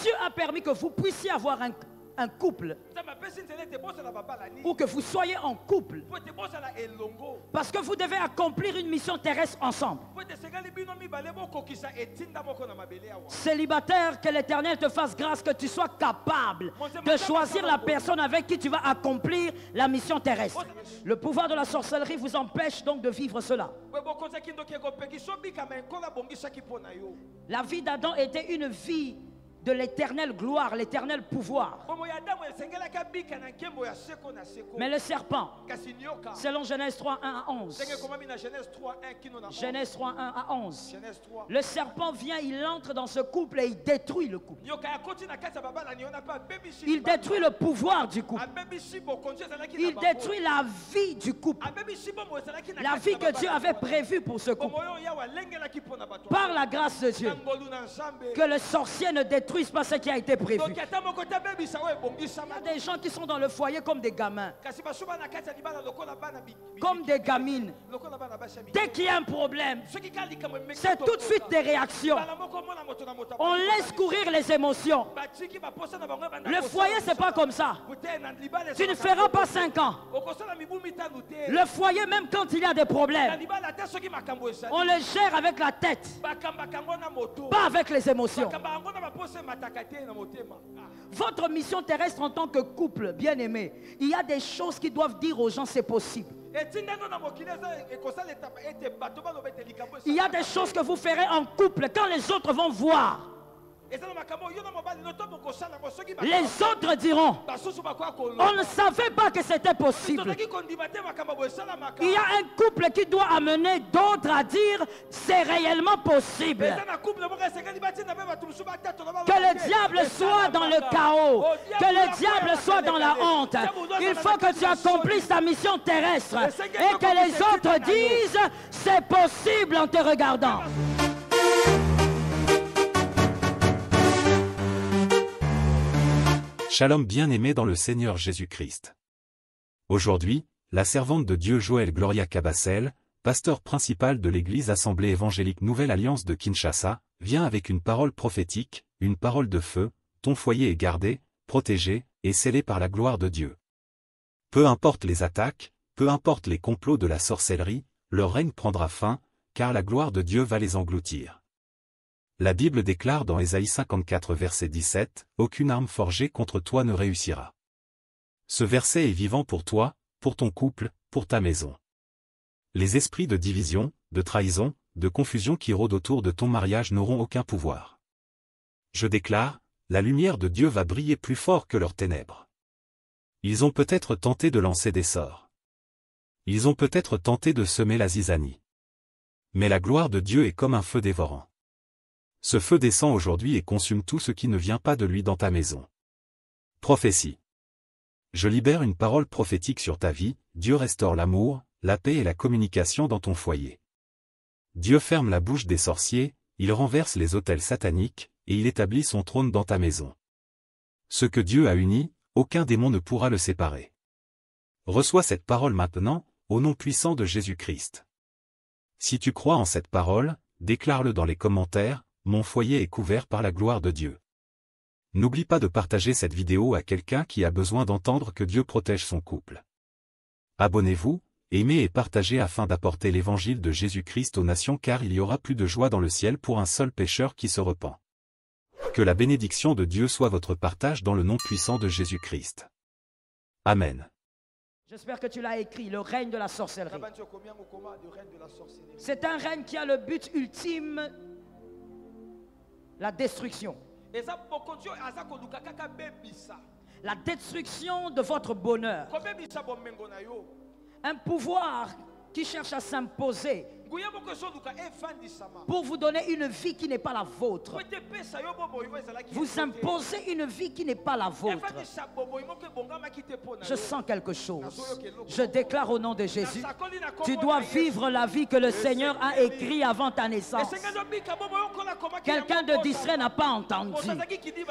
Dieu a permis que vous puissiez avoir un couple, ou que vous soyez en couple, parce que vous devez accomplir une mission terrestre ensemble. Célibataire, que l'Éternel te fasse grâce, que tu sois capable de choisir la personne avec qui tu vas accomplir la mission terrestre. Le pouvoir de la sorcellerie vous empêche donc de vivre cela. La vie d'Adam était une vie de l'éternelle gloire, l'éternel pouvoir. Mais le serpent, selon Genèse 3, 1 à 11, Genèse 3, 1 à 11, le serpent vient, il entre dans ce couple et il détruit le couple. Il détruit le pouvoir du couple. Il détruit la vie du couple. La vie que Dieu avait prévue pour ce couple. Par la grâce de Dieu, que le sorcier ne détruise pas ce qui a été prévu. Il y a des gens qui sont dans le foyer comme des gamins, comme des gamines. Dès qu'il y a un problème, c'est tout de suite des réactions. On laisse courir les émotions. Le foyer, c'est pas comme ça. Tu ne feras pas 5 ans. Le foyer, même quand il y a des problèmes, on le gère avec la tête, pas avec les émotions. Votre mission terrestre en tant que couple bien-aimé, il y a des choses qui doivent dire aux gens c'est possible. Il y a des choses que vous ferez en couple quand les autres vont voir. Les autres diront, on ne savait pas que c'était possible. Il y a un couple qui doit amener d'autres à dire, c'est réellement possible. Que le diable soit dans le chaos, que le diable soit dans la honte. Il faut que tu accomplisses ta mission terrestre et que les autres disent, c'est possible en te regardant. Shalom bien-aimé dans le Seigneur Jésus-Christ. Aujourd'hui, la servante de Dieu Joël Gloria Cabassel, pasteur principal de l'église Assemblée évangélique Nouvelle Alliance de Kinshasa, vient avec une parole prophétique, une parole de feu. Ton foyer est gardé, protégé, et scellé par la gloire de Dieu. Peu importe les attaques, peu importe les complots de la sorcellerie, leur règne prendra fin, car la gloire de Dieu va les engloutir. La Bible déclare dans Ésaïe 54 verset 17, « Aucune arme forgée contre toi ne réussira. » Ce verset est vivant pour toi, pour ton couple, pour ta maison. Les esprits de division, de trahison, de confusion qui rôdent autour de ton mariage n'auront aucun pouvoir. Je déclare, la lumière de Dieu va briller plus fort que leurs ténèbres. Ils ont peut-être tenté de lancer des sorts. Ils ont peut-être tenté de semer la zizanie. Mais la gloire de Dieu est comme un feu dévorant. Ce feu descend aujourd'hui et consume tout ce qui ne vient pas de lui dans ta maison. Prophétie. Je libère une parole prophétique sur ta vie, Dieu restaure l'amour, la paix et la communication dans ton foyer. Dieu ferme la bouche des sorciers, il renverse les autels sataniques, et il établit son trône dans ta maison. Ce que Dieu a uni, aucun démon ne pourra le séparer. Reçois cette parole maintenant, au nom puissant de Jésus-Christ. Si tu crois en cette parole, déclare-le dans les commentaires. Mon foyer est couvert par la gloire de Dieu. N'oublie pas de partager cette vidéo à quelqu'un qui a besoin d'entendre que Dieu protège son couple. Abonnez-vous, aimez et partagez afin d'apporter l'évangile de Jésus-Christ aux nations car il y aura plus de joie dans le ciel pour un seul pécheur qui se repent. Que la bénédiction de Dieu soit votre partage dans le nom puissant de Jésus-Christ. Amen. J'espère que tu l'as écrit, le règne de la sorcellerie. C'est un règne qui a le but ultime, la destruction. La destruction de votre bonheur. Un pouvoir qui cherche à s'imposer pour vous donner une vie qui n'est pas la vôtre. Vous imposez une vie qui n'est pas la vôtre. Je sens quelque chose. Je déclare au nom de Jésus, tu dois vivre la vie que le Seigneur a écrite avant ta naissance. Quelqu'un de distrait n'a pas entendu.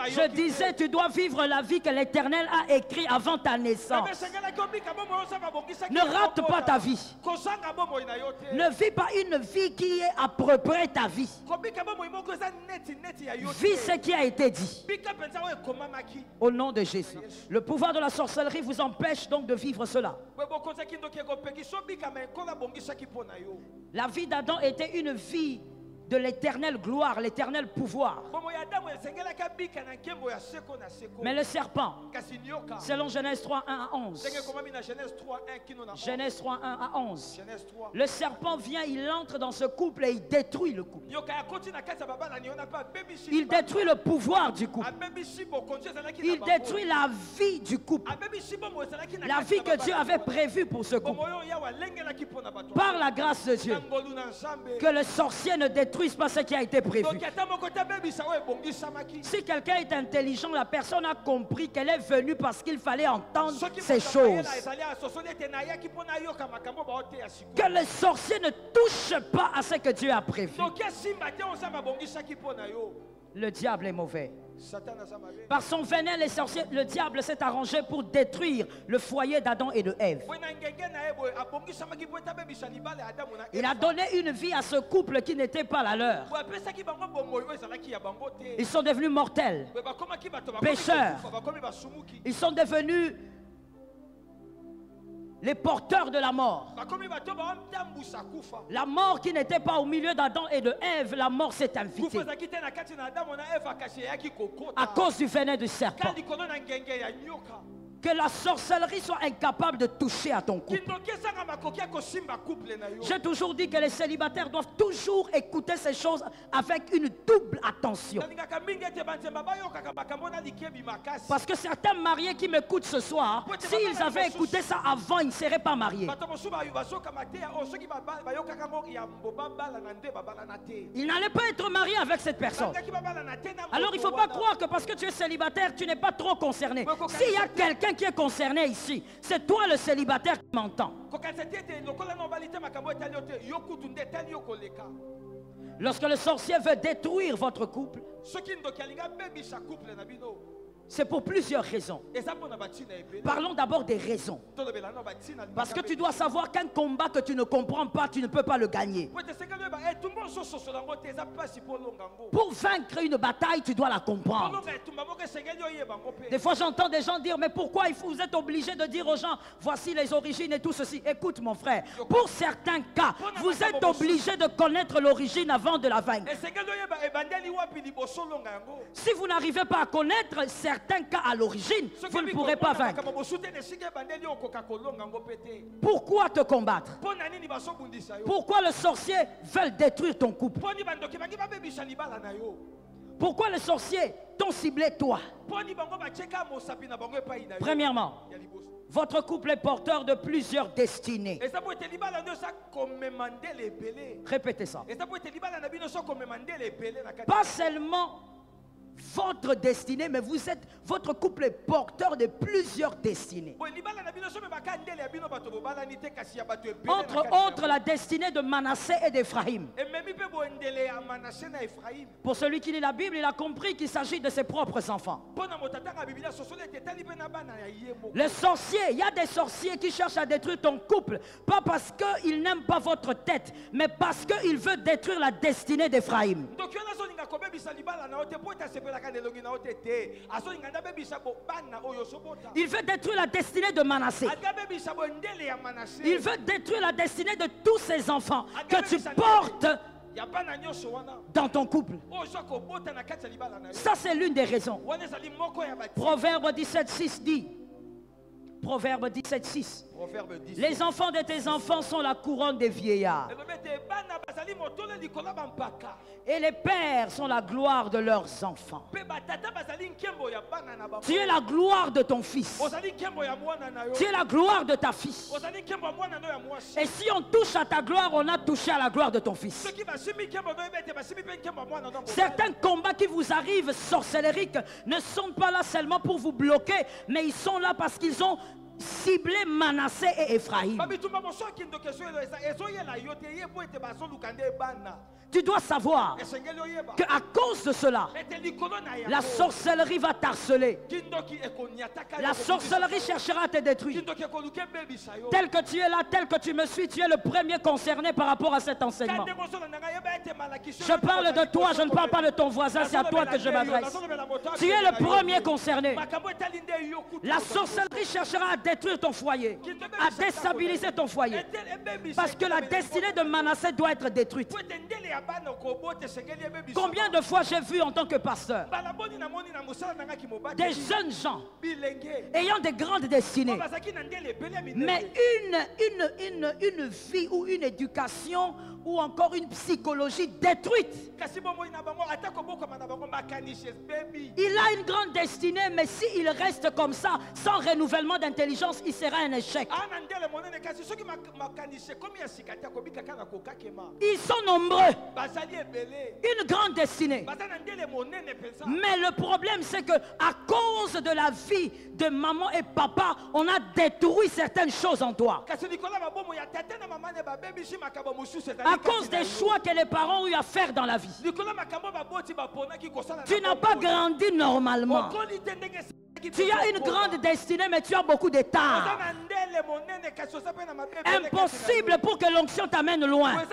Je disais, tu dois vivre la vie que l'Éternel a écrite avant ta naissance. Ne rate pas ta vie. Ne vis pas une vie qui est à peu près ta vie. Vis ce qui a été dit. Au nom de Jésus. Le pouvoir de la sorcellerie vous empêche donc de vivre cela. La vie d'Adam était une vie de l'éternelle gloire, l'éternel pouvoir. Mais le serpent, selon Genèse 3, 1 à 11. Genèse 3, 1 à 11. Le serpent vient, il entre dans ce couple et il détruit le couple. Il détruit le pouvoir du couple. Il détruit la vie du couple. La vie que Dieu avait prévue pour ce couple. Par la grâce de Dieu, que le sorcier ne détruise pas ce qui a été prévu. Si quelqu'un est intelligent, la personne a compris qu'elle est venue parce qu'il fallait entendre ces choses. Que le sorcier ne touche pas à ce que Dieu a prévu. Le diable est mauvais. Par son venin, le diable s'est arrangé pour détruire le foyer d'Adam et de Ève. Il a donné une vie à ce couple qui n'était pas la leur. Ils sont devenus mortels, pécheurs. Ils sont devenus les porteurs de la mort. La mort qui n'était pas au milieu d'Adam et de Ève, la mort s'est invitée à cause du venin du serpent. Que la sorcellerie soit incapable de toucher à ton couple. J'ai toujours dit que les célibataires doivent toujours écouter ces choses avec une double attention. Parce que certains mariés qui m'écoutent ce soir, s'ils avaient écouté ça avant, ils ne seraient pas mariés. Ils n'allaient pas être mariés avec cette personne. Alors il ne faut pas croire que parce que tu es célibataire, tu n'es pas trop concerné. S'il y a quelqu'un qui est concerné ici, c'est toi le célibataire qui m'entend. Lorsque le sorcier veut détruire votre couple, c'est pour plusieurs raisons. Parlons d'abord des raisons. Parce que tu dois savoir qu'un combat que tu ne comprends pas, tu ne peux pas le gagner. Pour vaincre une bataille, tu dois la comprendre. Des fois, j'entends des gens dire, mais pourquoi vous êtes obligé de dire aux gens, voici les origines et tout ceci. Écoute mon frère, pour certains cas, vous êtes obligé de connaître l'origine avant de la vaincre. Si vous n'arrivez pas à connaître certains cas à l'origine, vous ne pourrez pas vaincre. Pourquoi te combattre? Pourquoi le sorcier veut détruire ton couple? Pourquoi les sorciers t'ont ciblé toi? Premièrement, votre couple est porteur de plusieurs destinées. Répétez ça. Pas seulement votre destinée, mais votre couple est porteur de plusieurs destinées. Entre autres, la destinée de Manassé et d'Éphraïm. Pour celui qui lit la Bible, il a compris qu'il s'agit de ses propres enfants. Les sorciers, il y a des sorciers qui cherchent à détruire ton couple, pas parce qu'ils n'aiment pas votre tête, mais parce qu'ils veulent détruire la destinée d'Éphraïm. Il veut détruire la destinée de Manassé. Il veut détruire la destinée de tous ces enfants que tu portes dans ton couple. Ça, c'est l'une des raisons. Proverbe 17,6 dit, Proverbe 17,6. Les enfants de tes enfants sont la couronne des vieillards. Et les pères sont la gloire de leurs enfants. Tu es la gloire de ton fils. Tu es la gloire de ta fille. Et si on touche à ta gloire, on a touché à la gloire de ton fils. Certains combats qui vous arrivent sorcelleriques ne sont pas là seulement pour vous bloquer, mais ils sont là parce qu'ils ont ciblé Manassé et Éphraïm. Tu dois savoir qu'à cause de cela, la sorcellerie va t'harceler. La sorcellerie cherchera à te détruire. Tel que tu es là, tel que tu me suis, tu es le premier concerné par rapport à cet enseignement. Je parle de toi, je ne parle pas de ton voisin, c'est à toi que je m'adresse. Tu es le premier concerné. La sorcellerie cherchera à détruire ton foyer, à déstabiliser ton foyer. Parce que la destinée de Manassé doit être détruite. Combien de fois j'ai vu en tant que pasteur des jeunes gens ayant des grandes destinées, mais une vie ou une éducation ou encore une psychologie détruite. Il a une grande destinée, mais s'il reste comme ça, sans renouvellement d'intelligence, il sera un échec. Ils sont nombreux. Une grande destinée. Mais le problème, c'est que à cause de la vie de maman et papa, on a détruit certaines choses en toi. À cause des choix que les parents ont eu à faire dans la vie. Tu n'as pas grandi normalement. Tu as une grande destinée, mais tu as beaucoup d'état. Impossible pour que l'onction t'amène loin.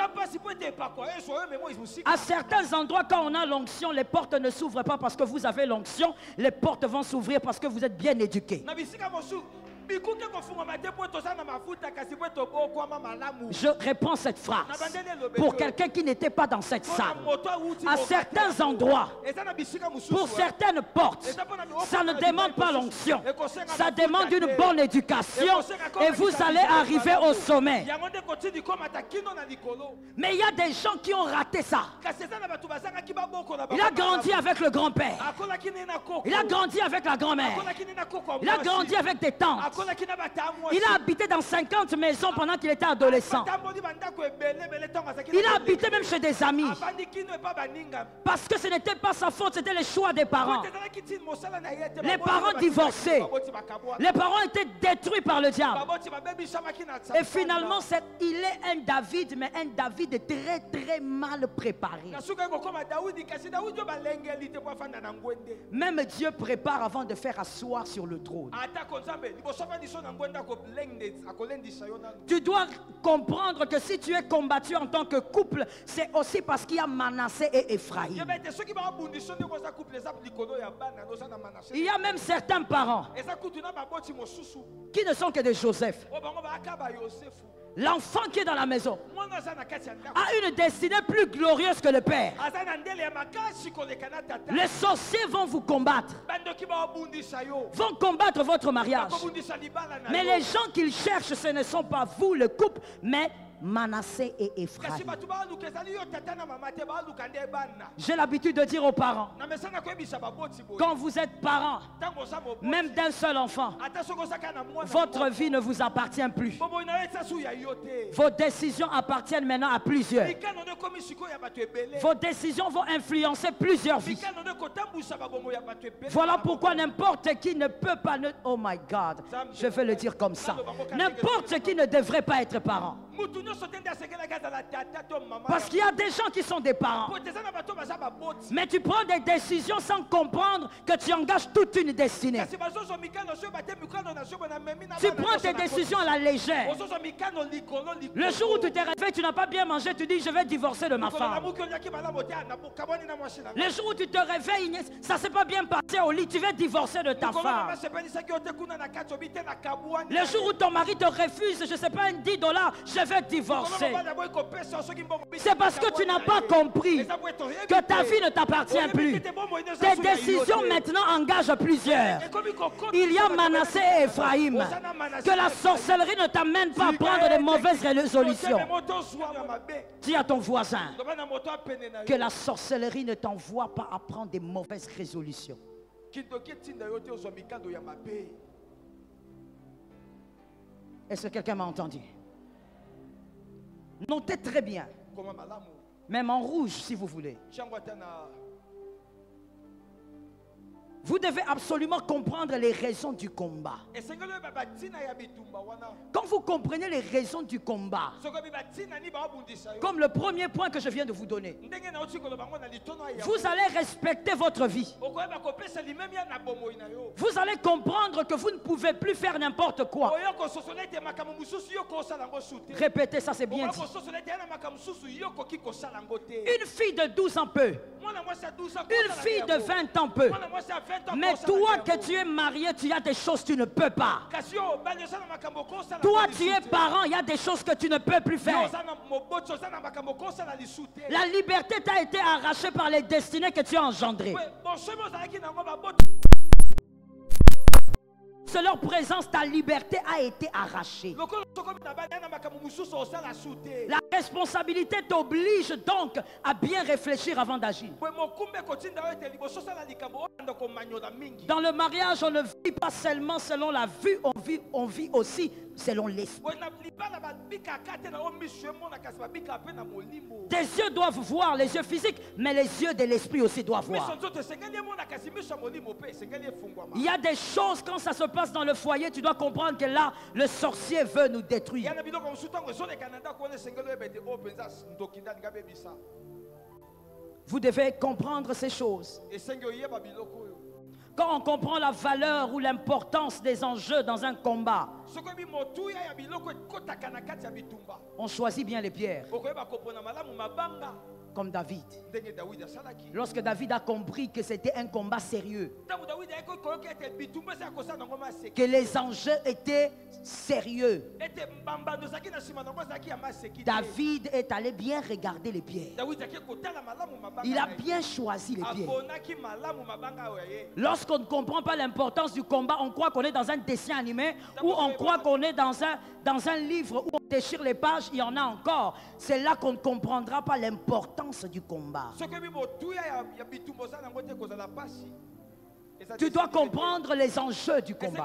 À certains endroits, quand on a l'onction, les portes ne s'ouvrent pas parce que vous avez l'onction. Les portes vont s'ouvrir parce que vous êtes bien éduqués. Je réponds cette phrase pour quelqu'un qui n'était pas dans cette salle. À certains endroits, pour certaines portes, ça ne demande pas l'onction, ça demande une bonne éducation et vous allez arriver au sommet. Mais il y a des gens qui ont raté ça. Il a grandi avec le grand-père, il a grandi avec la grand-mère, il a grandi avec des tantes. Il a habité dans 50 maisons pendant qu'il était adolescent. Il a habité même chez des amis. Parce que ce n'était pas sa faute, c'était les choix des parents. Les parents divorcés. Les parents étaient détruits par le diable. Et finalement, il est un David, mais un David très très mal préparé. Même Dieu prépare avant de faire asseoir sur le trône. Tu dois comprendre que si tu es combattu en tant que couple, c'est aussi parce qu'il y a Manassé et Ephraïm. Il y a même certains parents qui ne sont que des Joseph. L'enfant qui est dans la maison a une destinée plus glorieuse que le père. Les sorciers vont vous combattre, vont combattre votre mariage. Mais les gens qu'ils cherchent, ce ne sont pas vous, le couple, mais Manassé et Ephraïm. J'ai l'habitude de dire aux parents, quand vous êtes parents, même d'un seul enfant, votre vie ne vous appartient plus. Vos décisions appartiennent maintenant à plusieurs. Vos décisions vont influencer plusieurs vies. Voilà pourquoi n'importe qui ne peut pas... Oh my God, je vais le dire comme ça. N'importe qui ne devrait pas être parent. Parce qu'il y a des gens qui sont des parents. Mais tu prends des décisions sans comprendre que tu engages toute une destinée. Tu prends tes décisions à la légère. Le jour où tu t'es réveillé, tu n'as pas bien mangé, tu dis je vais divorcer de ma femme. Le jour où tu te réveilles, ça ne s'est pas bien passé au lit, tu vas divorcer de ta femme. Le jour où ton mari te refuse, je ne sais pas, un $10, je vais divorcer. C'est parce que tu n'as pas compris que ta vie ne t'appartient plus. Tes décisions maintenant engagent plusieurs. Il y a Manassé et Ephraïm. Que la sorcellerie ne t'amène pas à prendre de mauvaises résolutions. Dis à ton voisin que la sorcellerie ne t'envoie pas à prendre de mauvaises résolutions. Est-ce que quelqu'un m'a entendu? Notez très bien. Même en rouge si vous voulez. Vous devez absolument comprendre les raisons du combat. Quand vous comprenez les raisons du combat, comme le premier point que je viens de vous donner, vous allez respecter votre vie. Vous allez comprendre que vous ne pouvez plus faire n'importe quoi. Répétez ça, c'est bien dit. Une fille de 12 ans peut. Une fille de 20 ans peut. Mais toi que tu es marié, tu as des choses que tu ne peux pas. Toi tu es parent, il y a des choses que tu ne peux plus faire. La liberté t'a été arrachée par les destinées que tu as engendrées. C'est leur présence, ta liberté a été arrachée. La responsabilité t'oblige donc à bien réfléchir avant d'agir. Dans le mariage, on ne vit pas seulement selon la vue, on vit aussi selon l'esprit. Tes yeux doivent voir, les yeux physiques, mais les yeux de l'esprit aussi doivent voir. Il y a des choses, quand ça se passe dans le foyer, tu dois comprendre que là, le sorcier veut nous détruire. Vous devez comprendre ces choses. Quand on comprend la valeur ou l'importance des enjeux dans un combat, on choisit bien les pierres. Comme David. Lorsque David a compris que c'était un combat sérieux, que les enjeux étaient sérieux, David est allé bien regarder les pierres. Il a bien choisi les pierres. Lorsqu'on ne comprend pas l'importance du combat, on croit qu'on est dans un dessin animé ou on croit qu'on est dans un livre où on déchire les pages, il y en a encore. C'est là qu'on ne comprendra pas l'importance du combat. Tu dois comprendre les enjeux du combat.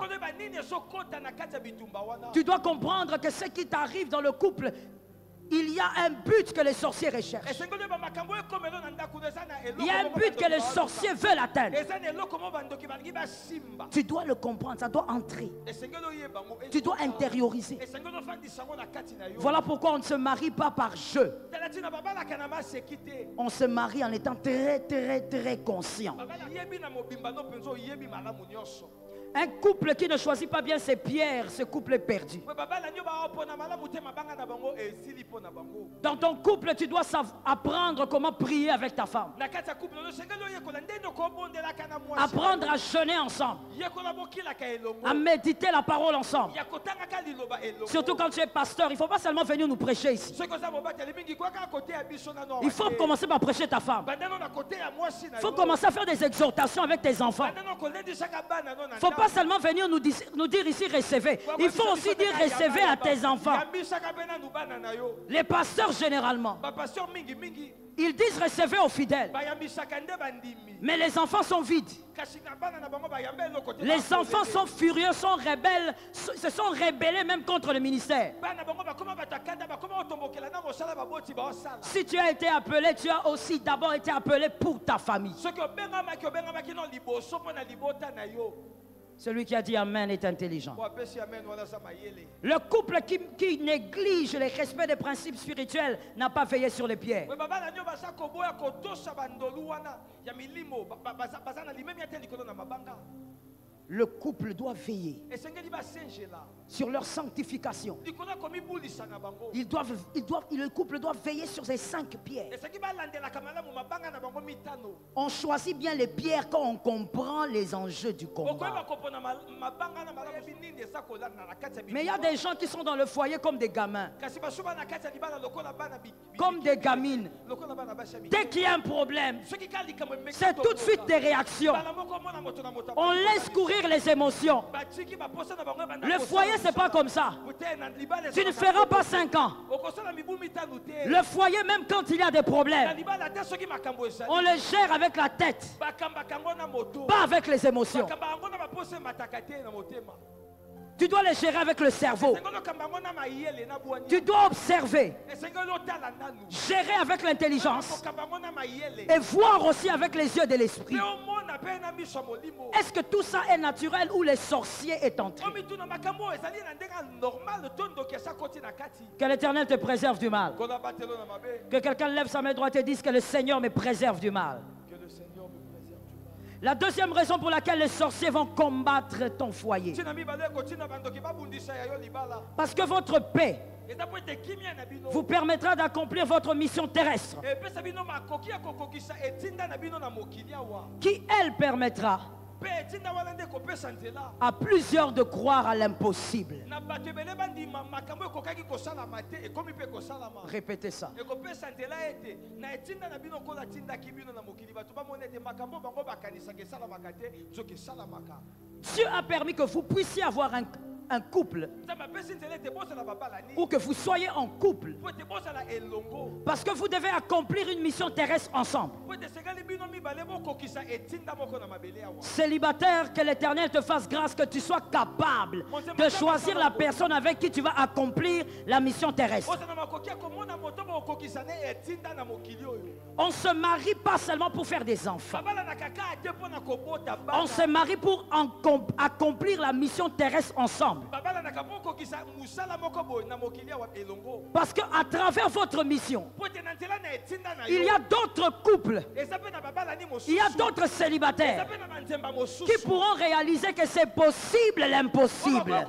Tu dois comprendre que ce qui t'arrive dans le couple, il y a un but que les sorciers recherchent. Il y a un but que les sorciers veulent atteindre. Tu dois le comprendre, ça doit entrer. Tu dois intérioriser. Voilà pourquoi on ne se marie pas par jeu. On se marie en étant très conscient. Un couple qui ne choisit pas bien ses pierres, ce couple est perdu. Dans ton couple, tu dois apprendre comment prier avec ta femme. Apprendre à jeûner ensemble. À méditer la parole ensemble. Surtout quand tu es pasteur, il ne faut pas seulement venir nous prêcher ici. Il faut commencer par prêcher ta femme. Il faut commencer à faire des exhortations avec tes enfants. Il ne faut pas seulement venir nous dire ici recevez. Il faut aussi dire recevez à tes enfants. Les pasteurs généralement, ils disent recevez aux fidèles. Mais les enfants sont vides. Les enfants sont furieux, sont rebelles, se sont rebellés même contre le ministère. Si tu as été appelé, tu as aussi d'abord été appelé pour ta famille. Celui qui a dit Amen est intelligent. Le couple qui néglige le respect des principes spirituels n'a pas veillé sur les pierres. Le couple doit veiller sur leur sanctification. Le couple doit veiller sur ces 5 pierres. On choisit bien les pierres quand on comprend les enjeux du combat. Mais il y a des gens qui sont dans le foyer comme des gamins, comme des gamines. Dès qu'il y a un problème, c'est tout de suite des réactions. On laisse courir les émotions. Le foyer, c'est pas comme ça. Tu ne feras pas 5 ans. Le foyer, même quand il y a des problèmes, on le gère avec la tête, pas avec les émotions. Tu dois les gérer avec le cerveau. Tu dois observer, gérer avec l'intelligence et voir aussi avec les yeux de l'esprit. Est-ce que tout ça est naturel ou les sorciers est entré? Que l'Éternel te préserve du mal. Que quelqu'un lève sa main droite et dise que le Seigneur me préserve du mal. La deuxième raison pour laquelle les sorciers vont combattre ton foyer. Parce que votre paix vous permettra d'accomplir votre mission terrestre. Qui, elle, permettra à plusieurs de croire à l'impossible. Répétez ça. Dieu a permis que vous puissiez avoir un couple, ou que vous soyez en couple, parce que vous devez accomplir une mission terrestre ensemble. Célibataire, que l'Éternel te fasse grâce, que tu sois capable de choisir la personne avec qui tu vas accomplir la mission terrestre. On se marie pas seulement pour faire des enfants. On se marie pour accomplir la mission terrestre ensemble. Parce qu'à travers votre mission, il y a d'autres couples, il y a d'autres célibataires qui pourront réaliser que c'est possible l'impossible.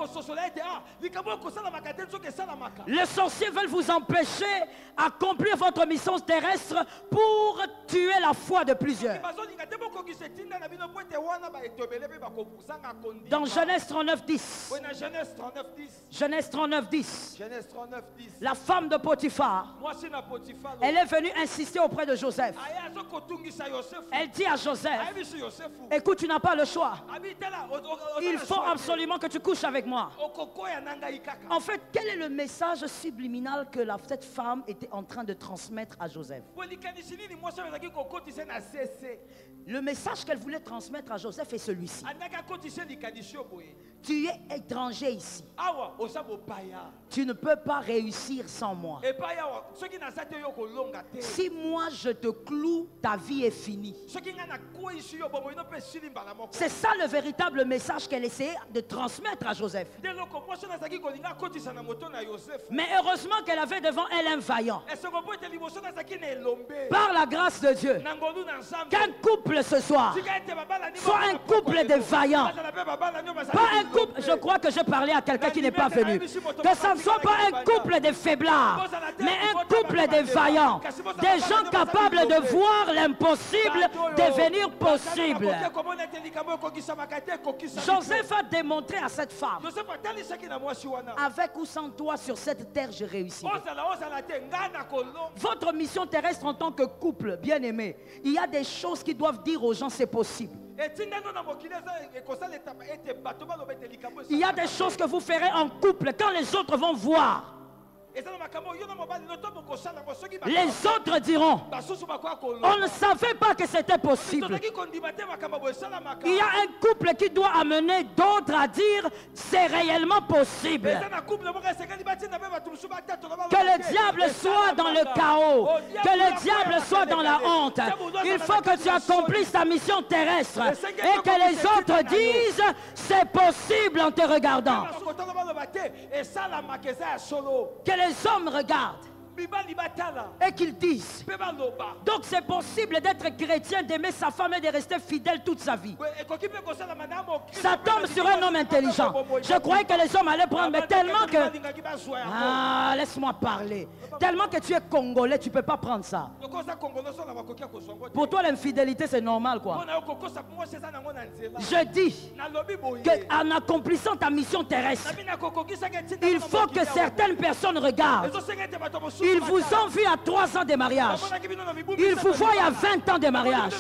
Les sorciers veulent vous empêcher d'accomplir votre mission terrestre pour tuer la foi de plusieurs. Dans Genèse 39:10, Genèse 39:10, la femme de Potiphar, elle est venue insister auprès de Joseph. Elle dit à Joseph, écoute, tu n'as pas le choix. Il faut absolument que tu couches avec moi. En fait, quel est le message subliminal que cette femme était en train de transmettre à Joseph? Le message qu'elle voulait transmettre à Joseph est celui-ci. Tu es étranger ici. Tu ne peux pas réussir sans moi. Si moi je te cloue, ta vie est finie. C'est ça le véritable message qu'elle essayait de transmettre à Joseph. Mais heureusement qu'elle avait devant elle un vaillant. Par la grâce de Dieu, qu'un couple ce soir soit un couple de vaillants. Pas un couple, je crois que je parlais à quelqu'un qui n'est pas venu. Que ça ne soit pas un couple de faiblards, mais un couple de vaillants. Des gens capables de voir l'impossible devenir possible. Joseph a démontré à cette femme, avec ou sans toi sur cette terre je réussis. Votre mission terrestre en tant que couple bien-aimé, il y a des choses qui doivent dire aux gens c'est possible. Il y a des choses que vous ferez en couple quand les autres vont voir. Les autres diront, on ne savait pas que c'était possible. Il y a un couple qui doit amener d'autres à dire, c'est réellement possible. Que le diable soit dans le chaos, que le diable soit dans la honte. Il faut que tu accomplisses ta mission terrestre et que les autres disent, c'est possible en te regardant. Que les hommes regardent et qu'ils disent, donc c'est possible d'être chrétien, d'aimer sa femme et de rester fidèle toute sa vie. Ça tombe sur un homme intelligent. Je croyais que les hommes allaient prendre, mais tellement que... Ah, laisse-moi parler. Tellement que tu es congolais, tu ne peux pas prendre ça. Pour toi, l'infidélité, c'est normal, quoi. Je dis qu'en accomplissant ta mission terrestre, il faut que certaines personnes regardent. Ils vous ont vu à 3 ans de mariage. Ils vous voient à 20 ans de mariage.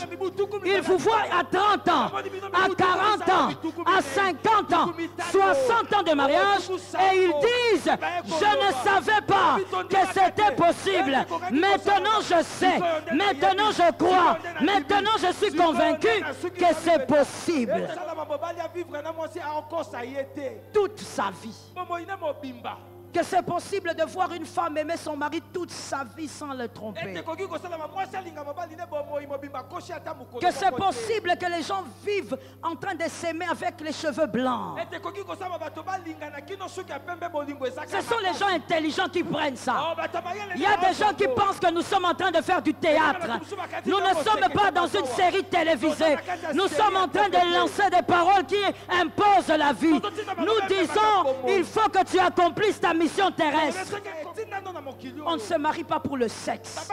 Ils vous voient à 30 ans, à 40 ans, à 50 ans, 60 ans de mariage. Et ils disent, je ne savais pas que c'était possible. Maintenant je sais. Maintenant je crois. Maintenant je suis convaincu que c'est possible. Toute sa vie. Que c'est possible de voir une femme aimer son mari toute sa vie sans le tromper. Que c'est possible que les gens vivent en train de s'aimer avec les cheveux blancs. Ce sont les gens intelligents qui prennent ça. Il y a des gens qui pensent que nous sommes en train de faire du théâtre. Nous ne sommes pas dans une série télévisée. Nous sommes en train de lancer des paroles qui imposent la vie. Nous disons, il faut que tu accomplisses ta mission terrestre. On ne se marie pas pour le sexe.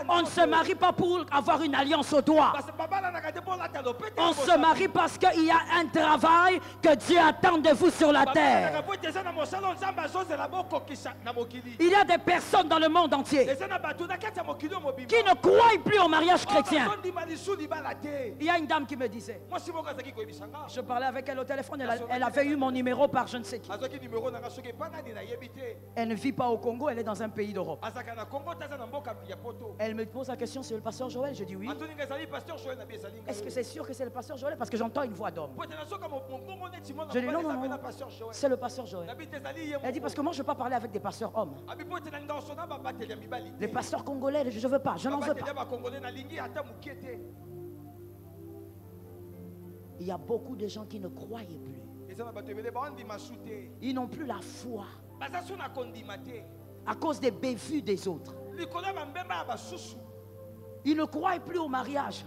On ne se marie pas pour avoir une alliance au doigt. On se marie parce qu'il y a un travail que Dieu attend de vous sur la terre. Il y a des personnes dans le monde entier qui ne croient plus au mariage chrétien. Il y a une dame qui me disait, je parlais avec elle au téléphone, elle avait eu mon numéro par je ne sais qui. Elle ne vit pas au Congo, elle est dans un pays d'Europe. Elle me pose la question, c'est le pasteur Joël? Je dis oui. Est-ce que c'est sûr que c'est le pasteur Joël? Parce que j'entends une voix d'homme. Je dis non, non, non, c'est le pasteur Joël. Elle dit parce que moi je ne veux pas parler avec des pasteurs hommes. Les pasteurs congolais, je ne veux pas, je n'en veux pas. Il y a beaucoup de gens qui ne croyaient plus. Ils n'ont plus la foi à cause des bévues des autres. Ils ne croient plus au mariage.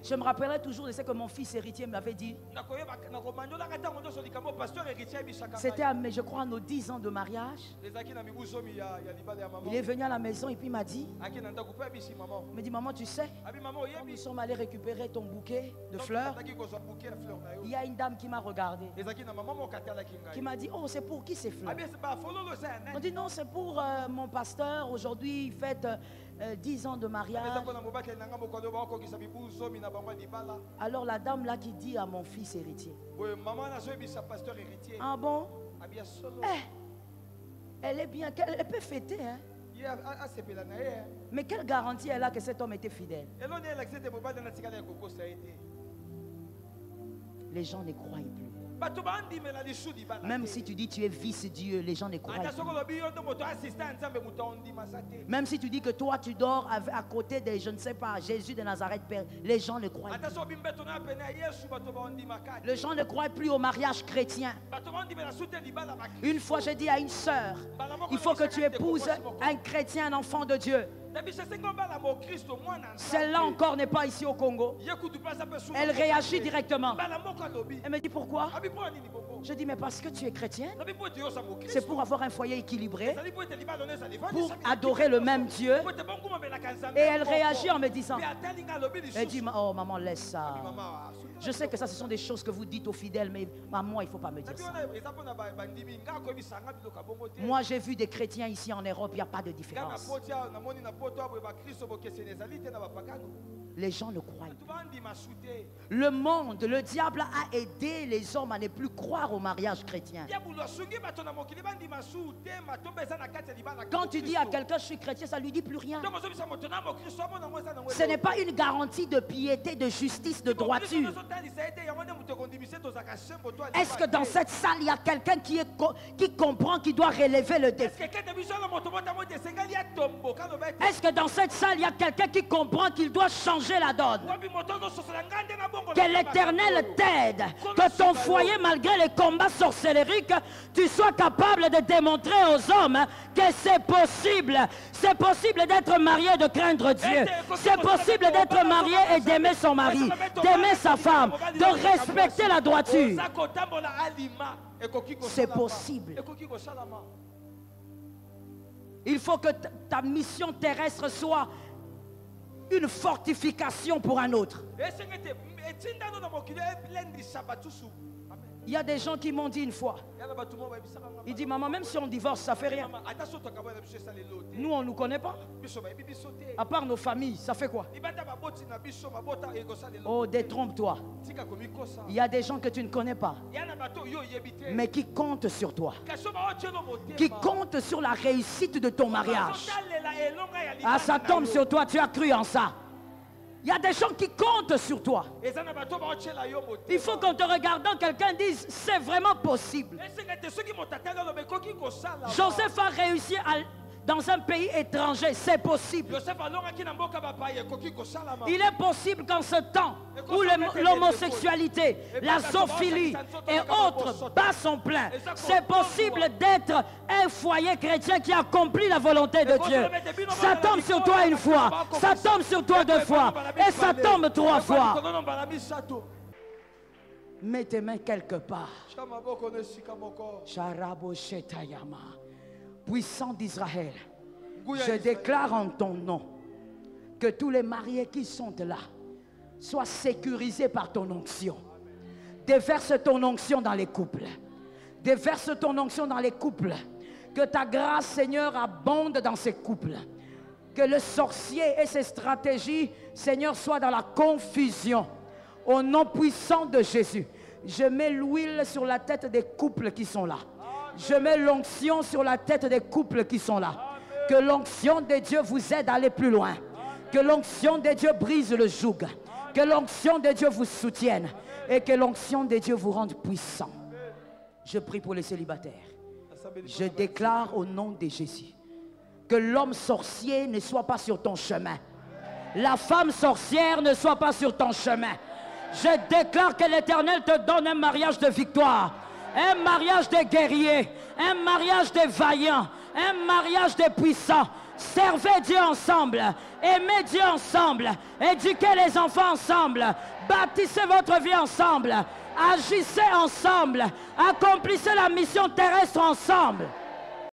Je me rappellerai toujours de ce que mon fils héritier m'avait dit. C'était, je crois, à nos 10 ans de mariage. Il est venu à la maison et puis il m'a dit, maman, tu sais, quand nous sommes allés récupérer ton bouquet de fleurs, il y a une dame qui m'a regardé, qui m'a dit, oh, c'est pour qui ces fleurs? On dit, non, c'est pour mon pasteur. Aujourd'hui, il fête 10 ans de mariage. Alors la dame là qui dit à mon fils héritier, ah bon? Elle est bien, elle peut fêter, hein? Mais quelle garantie elle a que cet homme était fidèle? Les gens ne croient plus. Même si tu dis tu es vice-dieu, les gens ne croient pas. Même si tu dis que toi tu dors à côté de, je ne sais pas, Jésus de Nazareth, Père, les gens ne croient pas. Les gens ne croient plus au mariage chrétien. Une fois j'ai dit à une sœur, il faut que tu épouses un chrétien, un enfant de Dieu. Celle-là encore n'est pas ici au Congo. Elle réagit directement. Elle me dit pourquoi? Je dis mais parce que tu es chrétien. C'est pour avoir un foyer équilibré, pour adorer le même Dieu. Et elle réagit en me disant, elle dit oh maman laisse ça. Je sais que ça ce sont des choses que vous dites aux fidèles, mais maman il ne faut pas me dire ça. Moi j'ai vu des chrétiens ici en Europe, il n'y a pas de différence. Les gens ne croient pas. Le monde, le diable a aidé les hommes à ne plus croire au mariage chrétien. Quand tu dis à quelqu'un je suis chrétien, ça ne lui dit plus rien. Ce n'est pas une garantie de piété, de justice, de droiture. Est-ce que dans cette salle il y a quelqu'un qui comprend qu'il doit relever le défi? Est-ce que dans cette salle il y a quelqu'un qui comprend qu'il doit changer la donne? Que l'Éternel t'aide, que ton foyer, malgré les combats sorcellériques, tu sois capable de démontrer aux hommes que c'est possible. C'est possible d'être marié et de craindre Dieu. C'est possible d'être marié et d'aimer son mari, d'aimer sa femme, de respecter la droiture. C'est possible. Il faut que ta mission terrestre soit une fortification pour un autre. Il y a des gens qui m'ont dit une fois, il dit maman, même si on divorce ça fait rien. Nous on ne nous connaît pas. À part nos familles, ça fait quoi? Oh, détrompe-toi. Il y a des gens que tu ne connais pas, mais qui comptent sur toi, qui comptent sur la réussite de ton mariage. Ah, ça tombe sur toi, tu as cru en ça. Il y a des gens qui comptent sur toi. Il faut qu'en te regardant, quelqu'un dise, c'est vraiment possible. Joseph a réussi dans un pays étranger, c'est possible. Il est possible qu'en ce temps où l'homosexualité, la zoophilie et autres battent son plein, c'est possible d'être un foyer chrétien qui accomplit la volonté de Dieu. Ça tombe sur toi une fois, ça tombe sur toi deux fois, et ça tombe trois fois. Mets tes mains quelque part. Puissant d'Israël, je déclare en ton nom que tous les mariés qui sont là soient sécurisés par ton onction. Déverse ton onction dans les couples. Déverse ton onction dans les couples. Que ta grâce, Seigneur, abonde dans ces couples. Que le sorcier et ses stratégies, Seigneur, soient dans la confusion. Au nom puissant de Jésus, je mets l'huile sur la tête des couples qui sont là. Je mets l'onction sur la tête des couples qui sont là. Que l'onction de Dieu vous aide à aller plus loin. Que l'onction de Dieu brise le joug. Que l'onction de Dieu vous soutienne. Et que l'onction de Dieu vous rende puissant. Je prie pour les célibataires. Je déclare au nom de Jésus que l'homme sorcier ne soit pas sur ton chemin. La femme sorcière ne soit pas sur ton chemin. Je déclare que l'Éternel te donne un mariage de victoire. Un mariage de guerriers, un mariage de vaillants, un mariage de puissants. Servez Dieu ensemble, aimez Dieu ensemble, éduquez les enfants ensemble, bâtissez votre vie ensemble, agissez ensemble, accomplissez la mission terrestre ensemble.